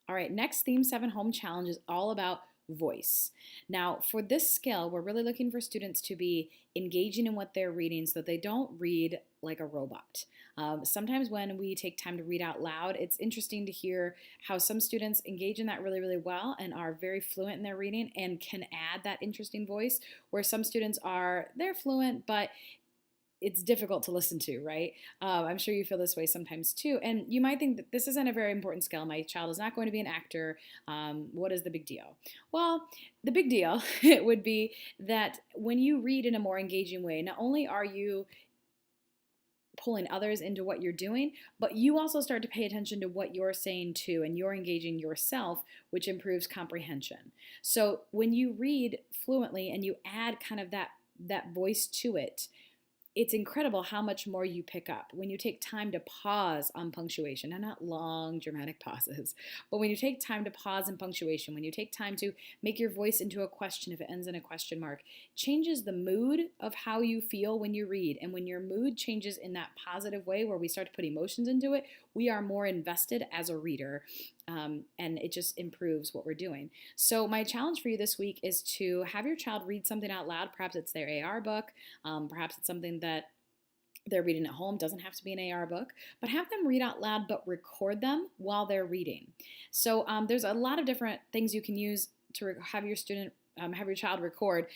All right, next Theme 7 home challenge is all about voice. Now, for this skill, we're really looking for students to be engaging in what they're reading so that they don't read like a robot. Sometimes when we take time to read out loud, it's interesting to hear how some students engage in that really, really well and are very fluent in their reading and can add that interesting voice, where some students they're fluent, but it's difficult to listen to, right? I'm sure you feel this way sometimes too. And you might think that this isn't a very important skill. My child is not going to be an actor. What is the big deal? Well, the big deal would be that when you read in a more engaging way, not only are you pulling others into what you're doing, but you also start to pay attention to what you're saying too, and you're engaging yourself, which improves comprehension. So when you read fluently and you add kind of that voice to it, it's incredible how much more you pick up when you take time to pause on punctuation, and not long dramatic pauses, but when you take time to pause in punctuation, when you take time to make your voice into a question if it ends in a question mark, changes the mood of how you feel when you read. And when your mood changes in that positive way where we start to put emotions into it, we are more invested as a reader. And it just improves what we're doing. So my challenge for you this week is to have your child read something out loud. Perhaps it's their AR book. Perhaps it's something that they're reading at home. Doesn't have to be an AR book, but have them read out loud, but record them while they're reading. So there's a lot of different things you can use to have your child record.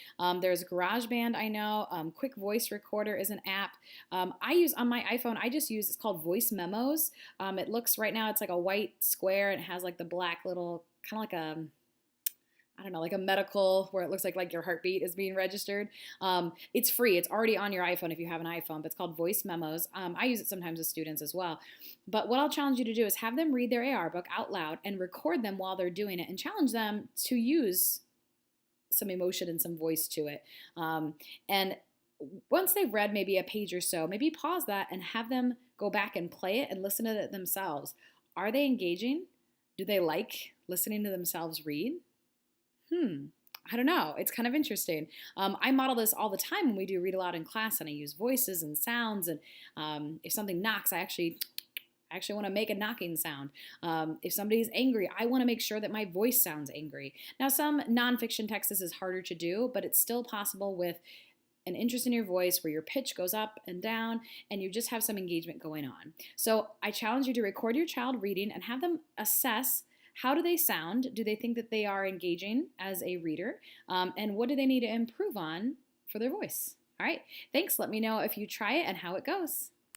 There's GarageBand, I know. Quick Voice Recorder is an app. I use on my iPhone, it's called Voice Memos. It looks right now, it's like a white square and it has like the black little, kind of like I don't know, like a medical where it looks like your heartbeat is being registered. It's free. It's already on your iPhone if you have an iPhone, but it's called Voice Memos. I use it sometimes with students as well. But what I'll challenge you to do is have them read their AR book out loud and record them while they're doing it, and challenge them to use some emotion and some voice to it. And once they've read maybe a page or so, maybe pause that and have them go back and play it and listen to it themselves. Are they engaging? Do they like listening to themselves read? I don't know. It's kind of interesting. I model this all the time when we do read aloud in class, and I use voices and sounds. And if something knocks, I actually want to make a knocking sound. If somebody's angry, I want to make sure that my voice sounds angry. Now, some nonfiction text, this is harder to do, but it's still possible with an interest in your voice where your pitch goes up and down and you just have some engagement going on. So I challenge you to record your child reading and have them assess, how do they sound? Do they think that they are engaging as a reader? And what do they need to improve on for their voice? All right, thanks. Let me know if you try it and how it goes.